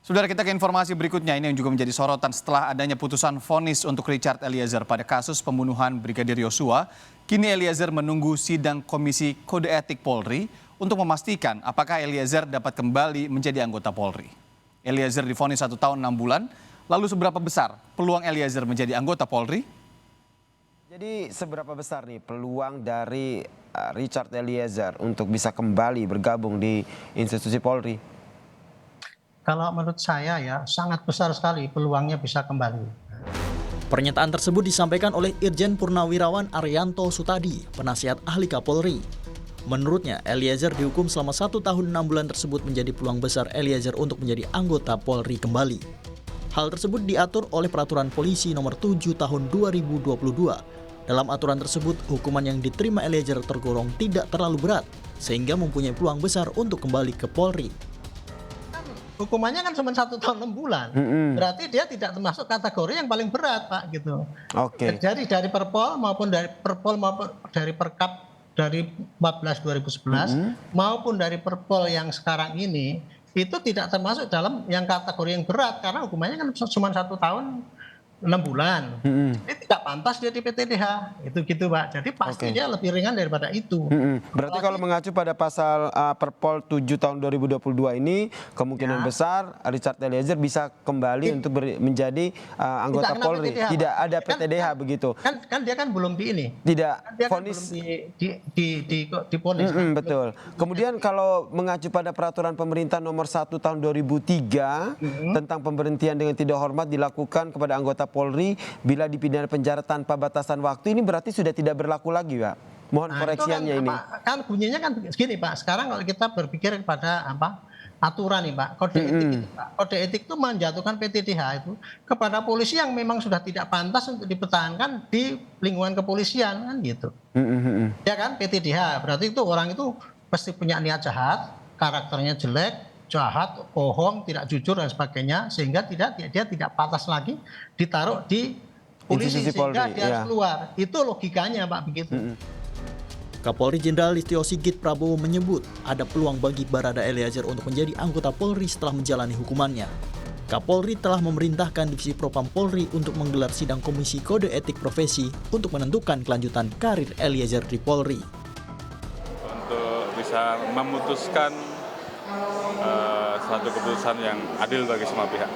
Saudara, kita ke informasi berikutnya ini yang juga menjadi sorotan setelah adanya putusan vonis untuk Richard Eliezer pada kasus pembunuhan Brigadir Yosua. Kini Eliezer menunggu sidang Komisi Kode Etik Polri untuk memastikan apakah Eliezer dapat kembali menjadi anggota Polri. Eliezer divonis 1 tahun 6 bulan, lalu seberapa besar peluang Eliezer menjadi anggota Polri? Jadi seberapa besar nih peluang dari Richard Eliezer untuk bisa kembali bergabung di institusi Polri? Kalau menurut saya ya sangat besar sekali peluangnya bisa kembali. Pernyataan tersebut disampaikan oleh Irjen Purnawirawan Arianto Sutadi, penasihat ahli Kapolri. Menurutnya, Eliezer dihukum selama 1 tahun 6 bulan tersebut menjadi peluang besar Eliezer untuk menjadi anggota Polri kembali. Hal tersebut diatur oleh Peraturan Polisi Nomor 7 Tahun 2022. Dalam aturan tersebut, hukuman yang diterima Eliezer tergolong tidak terlalu berat, sehingga mempunyai peluang besar untuk kembali ke Polri. Hukumannya kan cuma 1 tahun 6 bulan. Berarti dia tidak termasuk kategori yang paling berat, Pak, gitu. Oke. Jadi dari Perpol maupun dari Perkap dari 14 2011 maupun dari Perpol yang sekarang ini itu tidak termasuk dalam yang kategori yang berat karena hukumannya kan cuma 1 tahun 6 bulan. Ini tidak pantas dia di PTDH. Itu gitu, Pak. Jadi pasti dia lebih ringan daripada itu. Berarti kalau mengacu pada pasal Perpol 7 tahun 2022 ini kemungkinan besar Richard Eliezer bisa kembali untuk menjadi anggota Polri. PTDH, tidak ada PTDH begitu. Kan dia kan belum di ini. Tidak Kan dia vonis. kan belum diponis. Betul. Kemudian kalau mengacu pada peraturan pemerintah nomor 1 tahun 2003 tentang pemberhentian dengan tidak hormat dilakukan kepada anggota Polri bila dipidana penjara tanpa batasan waktu, ini berarti sudah tidak berlaku lagi, Pak. Mohon koreksiannya ini. Kan bunyinya kan segini, Pak. Sekarang kalau kita berpikir pada aturan nih, Pak, kode etik itu, Pak. Kode etik itu menjatuhkan PTDH itu kepada polisi yang memang sudah tidak pantas untuk dipertahankan di lingkungan kepolisian kan gitu. Ya kan, PTDH berarti itu orang itu pasti punya niat jahat, karakternya jelek, jahat, bohong, tidak jujur dan sebagainya, sehingga dia tidak pantas lagi ditaruh di polisi sehingga dia harus keluar. Itu logikanya, Pak, begitu. Kapolri Jenderal Listio Sigit Prabowo menyebut ada peluang bagi Barada Eliezer untuk menjadi anggota Polri setelah menjalani hukumannya. Kapolri telah memerintahkan Divisi Propam Polri untuk menggelar sidang Komisi Kode Etik Profesi untuk menentukan kelanjutan karir Eliezer di Polri. Untuk bisa memutuskan satu keputusan yang adil bagi semua pihak.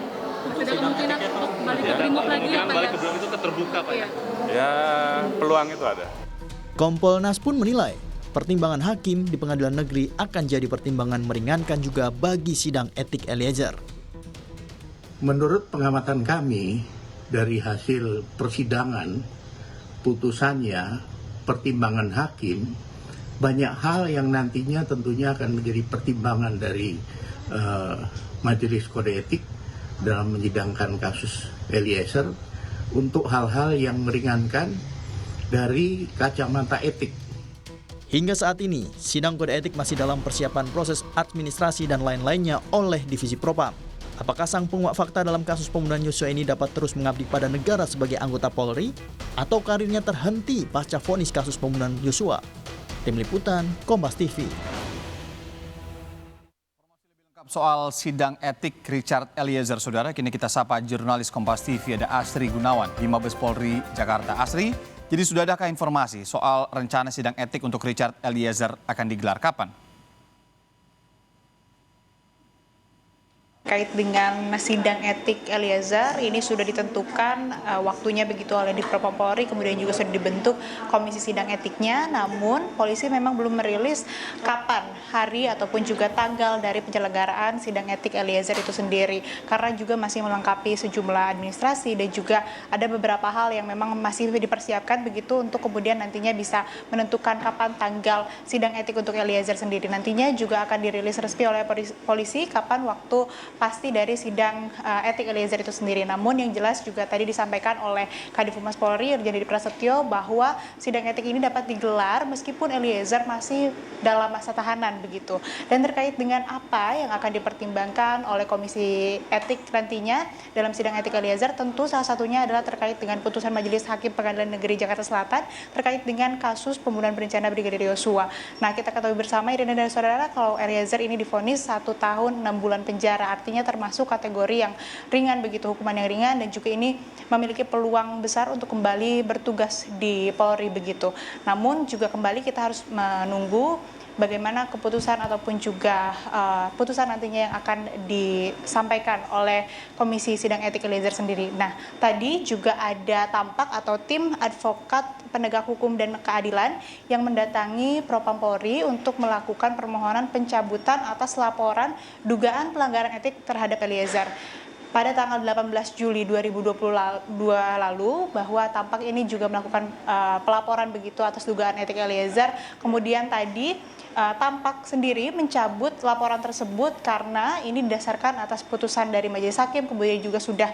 Sudah kemungkinan untuk balik ke Brimob lagi ya, Pak? Balik ke Brimob itu terbuka, Pak? Ya, peluang itu ada. Kompolnas pun menilai pertimbangan hakim di pengadilan negeri akan jadi pertimbangan meringankan juga bagi sidang etik Eliezer. Menurut pengamatan kami dari hasil persidangan, putusannya, pertimbangan hakim, banyak hal yang nantinya tentunya akan menjadi pertimbangan dari Majelis Kode Etik dalam menyidangkan kasus Eliezer untuk hal-hal yang meringankan dari kacamata etik. Hingga saat ini, sidang kode etik masih dalam persiapan proses administrasi dan lain-lainnya oleh Divisi Propam. Apakah sang penguak fakta dalam kasus pembunuhan Yosua ini dapat terus mengabdi pada negara sebagai anggota Polri? Atau karirnya terhenti pasca vonis kasus pembunuhan Yosua? Tim Liputan, Kompas TV. Soal sidang etik Richard Eliezer, saudara, kini kita sapa jurnalis Kompas TV ada Asri Gunawan di Mabes Polri Jakarta. Asri, jadi sudah adakah informasi soal rencana sidang etik untuk Richard Eliezer akan digelar kapan? Terkait dengan sidang etik Eliezer, ini sudah ditentukan waktunya begitu oleh Divpropam Polri, kemudian juga sudah dibentuk komisi sidang etiknya, namun polisi memang belum merilis kapan hari ataupun juga tanggal dari penyelenggaraan sidang etik Eliezer itu sendiri, karena juga masih melengkapi sejumlah administrasi dan juga ada beberapa hal yang memang masih dipersiapkan begitu untuk kemudian nantinya bisa menentukan kapan tanggal sidang etik untuk Eliezer sendiri. Nantinya juga akan dirilis resmi oleh polisi kapan waktu pasti dari sidang etik Eliezer itu sendiri. Namun yang jelas juga tadi disampaikan oleh Kadif Humas Polri Irjen Didi Prasetyo bahwa sidang etik ini dapat digelar meskipun Eliezer masih dalam masa tahanan begitu. Dan terkait dengan apa yang akan dipertimbangkan oleh Komisi Etik nantinya dalam sidang etik Eliezer, tentu salah satunya adalah terkait dengan putusan Majelis Hakim Pengadilan Negeri Jakarta Selatan terkait dengan kasus pembunuhan berencana Brigadir Yosua. Nah, kita ketahui bersama Irina dan saudara kalau Eliezer ini divonis 1 tahun 6 bulan penjara. artinya termasuk kategori yang ringan begitu, hukuman yang ringan, dan juga ini memiliki peluang besar untuk kembali bertugas di Polri begitu. Namun juga kembali kita harus menunggu bagaimana keputusan ataupun juga putusan nantinya yang akan disampaikan oleh Komisi Sidang Etik Eliezer sendiri. Nah, tadi juga ada tampak atau tim advokat penegak hukum dan keadilan yang mendatangi Propam Polri untuk melakukan permohonan pencabutan atas laporan dugaan pelanggaran etik terhadap Eliezer pada tanggal 18 Juli 2022 lalu, bahwa tampak ini juga melakukan pelaporan begitu atas dugaan etik Eliezer. Kemudian tadi tampak sendiri mencabut laporan tersebut karena ini didasarkan atas putusan dari majelis hakim, kemudian juga sudah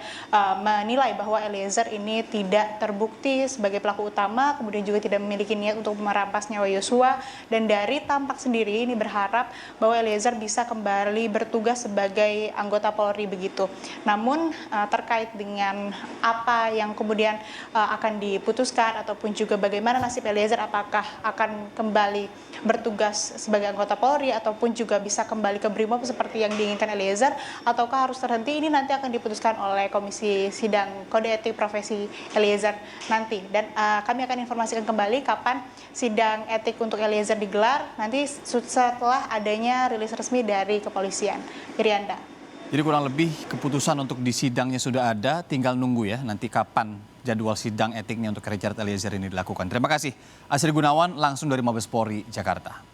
menilai bahwa Eliezer ini tidak terbukti sebagai pelaku utama, kemudian juga tidak memiliki niat untuk merampas nyawa Yosua, dan dari tampak sendiri ini berharap bahwa Eliezer bisa kembali bertugas sebagai anggota Polri begitu. Namun terkait dengan apa yang kemudian akan diputuskan ataupun juga bagaimana nasib Eliezer, apakah akan kembali bertugas sebagai anggota Polri ataupun juga bisa kembali ke Brimob seperti yang diinginkan Eliezer, ataukah harus terhenti, ini nanti akan diputuskan oleh Komisi Sidang Kode Etik Profesi Eliezer nanti. Dan kami akan informasikan kembali kapan sidang etik untuk Eliezer digelar nanti setelah adanya rilis resmi dari kepolisian. Irianda. Jadi kurang lebih keputusan untuk di sidangnya sudah ada, tinggal nunggu ya nanti kapan jadwal sidang etiknya untuk Richard Eliezer ini dilakukan. Terima kasih. Asri Gunawan langsung dari Mabes Polri, Jakarta.